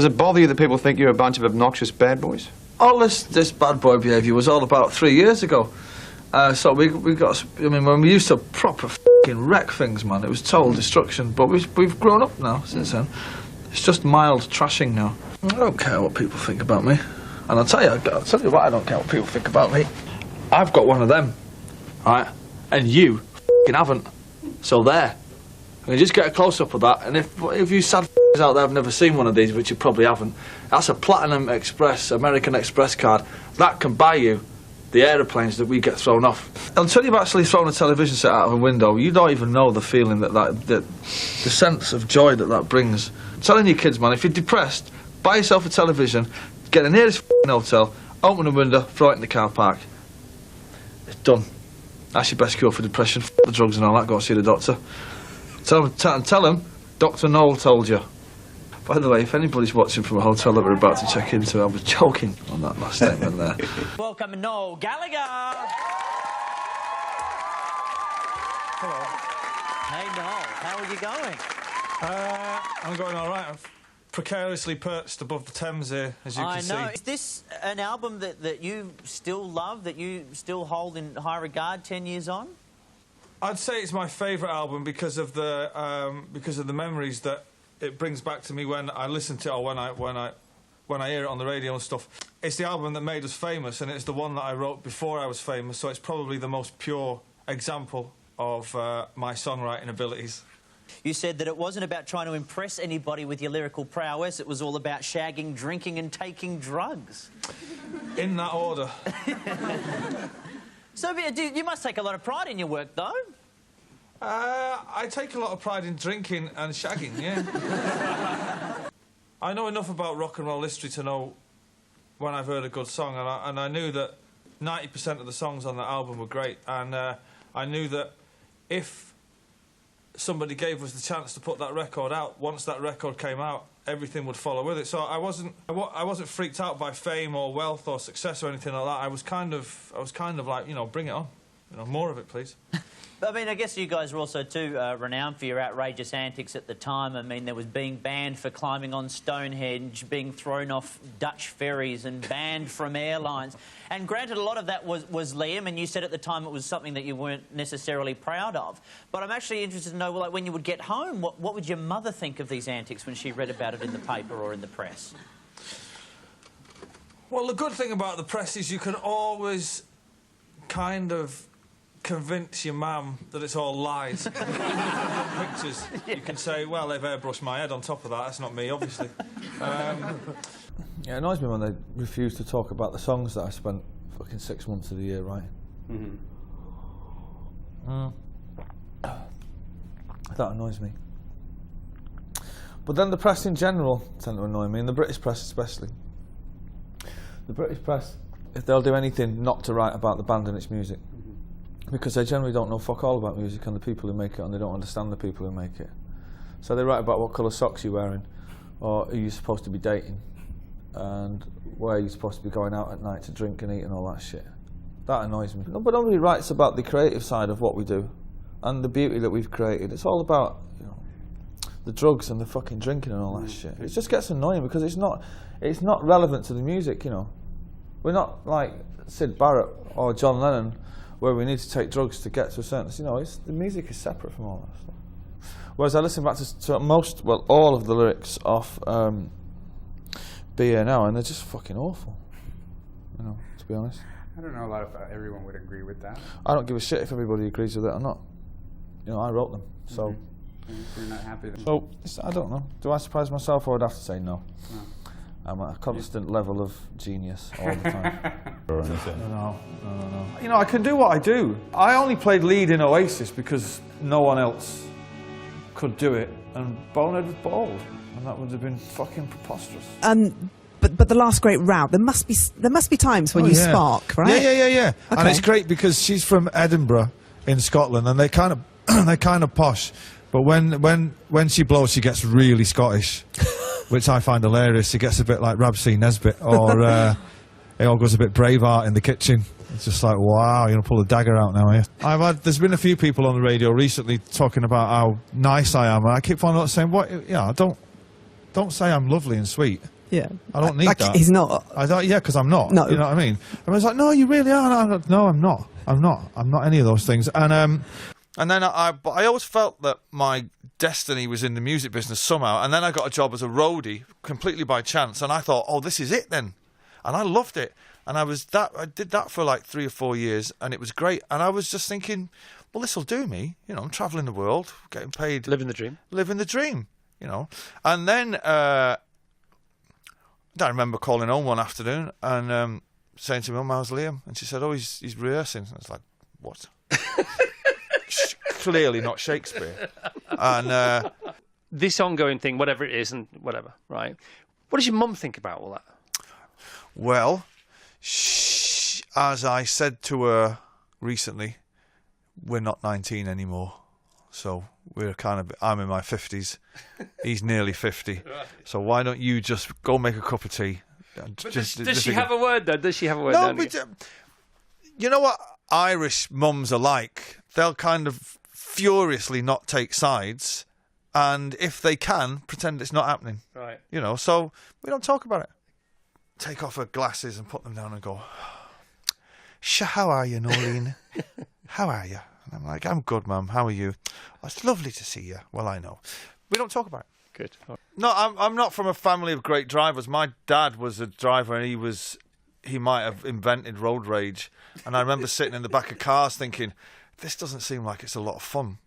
Does it bother you that people think you're a bunch of obnoxious bad boys? All this bad boy behaviour was all about 3 years ago. So we got, I mean, when we used to proper f***ing wreck things, man, it was total destruction. But we've grown up now since then. It's just mild trashing now. I don't care what people think about me. And I'll tell you what, I don't care what people think about me. I've got one of them, right? And you f***ing haven't. So there. I mean, just get a close-up of that, and if you sad f***ers out there have never seen one of these, which you probably haven't, that's a Platinum Express, American Express card. That can buy you the aeroplanes that we get thrown off. Until you've actually thrown a television set out of a window, you don't even know the feeling the sense of joy that brings. I'm telling you kids, man, if you're depressed, buy yourself a television, get the nearest f***ing hotel, open a window, throw it in the car park. It's done. That's your best cure for depression. F*** the drugs and all that, go see the doctor. Tell them Dr. Noel told you. By the way, if anybody's watching from a hotel that we're about to check into, I was joking on that last statement there. Welcome, Noel Gallagher. Hello. Hey, Noel, how are you going? I'm going all right. I'm precariously perched above the Thames here, as you can see. I know. Is this an album that you still love, that you still hold in high regard 10 years on? I'd say it's my favourite album because of the memories that it brings back to me when I listen to it or when I hear it on the radio and stuff. It's the album that made us famous, and it's the one that I wrote before I was famous, so it's probably the most pure example of my songwriting abilities. You said that it wasn't about trying to impress anybody with your lyrical prowess, it was all about shagging, drinking and taking drugs. In that order. So you must take a lot of pride in your work, though. I take a lot of pride in drinking and shagging, yeah. I know enough about rock and roll history to know when I've heard a good song, and I knew that 90% of the songs on that album were great, and I knew that if somebody gave us the chance to put that record out, once that record came out, everything would follow with it. So I wasn't freaked out by fame or wealth or success or anything like that. I was kind of like, you know, bring it on, you know, more of it, please. I mean, I guess you guys were also too renowned for your outrageous antics at the time. I mean, there was being banned for climbing on Stonehenge, being thrown off Dutch ferries and banned from airlines. And granted, a lot of that was Liam, and you said at the time it was something that you weren't necessarily proud of. But I'm actually interested to know, well, like, when you would get home, what would your mother think of these antics when she read about it in the paper or in the press? Well, the good thing about the press is you can always kind of convince your mum that it's all lies. Pictures. Yeah. You can say, well, they've airbrushed my head on top of that. That's not me, obviously. Yeah, it annoys me when they refuse to talk about the songs that I spent fucking 6 months of the year writing. That annoys me. But then the press in general tend to annoy me, and the British press especially. The British press, if they'll do anything not to write about the band and its music, because they generally don't know fuck all about music and the people who make it, and they don't understand the people who make it. So they write about what colour socks you're wearing, or who you're supposed to be dating, and where you're supposed to be going out at night to drink and eat and all that shit. That annoys me. But nobody writes about the creative side of what we do and the beauty that we've created. It's all about, you know, the drugs and the fucking drinking and all that shit. It just gets annoying because it's not relevant to the music, you know. We're not like Syd Barrett or John Lennon, where we need to take drugs to get to a certain, you know, the music is separate from all that stuff. Whereas I listen back to all of the lyrics off Be Here Now, and they're just fucking awful, you know, to be honest. I don't know a lot if everyone would agree with that. I don't give a shit if everybody agrees with it or not. You know, I wrote them, so... You're not happy then? So, I don't know. Do I surprise myself, or would I have to say no? No. I'm at a constant level of genius all the time. No. You know, I can do what I do. I only played lead in Oasis because no one else could do it, and Bonehead was bald, and that would have been fucking preposterous. But the last great route, there must be times when you spark, right? Yeah. Okay. And it's great because she's from Edinburgh in Scotland, and they kind of posh. But when she blows, she gets really Scottish, which I find hilarious. She gets a bit like Rabsy Nesbitt, or it all goes a bit Braveheart in the kitchen. It's just like, wow, you're gonna pull the dagger out now, are you? There's been a few people on the radio recently talking about how nice I am, and I keep finding out saying, what? Yeah, don't say I'm lovely and sweet. Yeah. I don't need like that. He's not. I thought, yeah, because I'm not. No. You know what I mean? I was like, no, you really are. And I go, no, I'm not. I'm not any of those things. And then but I always felt that my destiny was in the music business somehow. And then I got a job as a roadie completely by chance. And I thought, oh, this is it then. And I loved it. And I did that for like 3 or 4 years, and it was great. And I was just thinking, well, this will do me. You know, I'm travelling the world, getting paid. Living the dream. Living the dream, you know. And then I remember calling home one afternoon and saying to me, "Oh, how's Liam?" And she said, "Oh, he's rehearsing." I was like, "What?" Clearly not Shakespeare. And this ongoing thing, whatever it is, and whatever, right? What does your mum think about all that? Well, as I said to her recently, we're not 19 anymore. So we're I'm in my 50s. He's nearly 50. So why don't you just go make a cup of tea? Does she have a word, though? Does she have a word? No, but you know what Irish mums are like? They'll kind of furiously not take sides. And if they can, pretend it's not happening. Right. You know, so we don't talk about it. Take off her glasses and put them down and go, how are you, Noreen? How are you? And I'm like, I'm good, Mum. How are you? Oh, it's lovely to see you. Well, I know. We don't talk about it. Good. No, I'm not from a family of great drivers. My dad was a driver, and he might have invented road rage. And I remember sitting in the back of cars thinking, this doesn't seem like it's a lot of fun.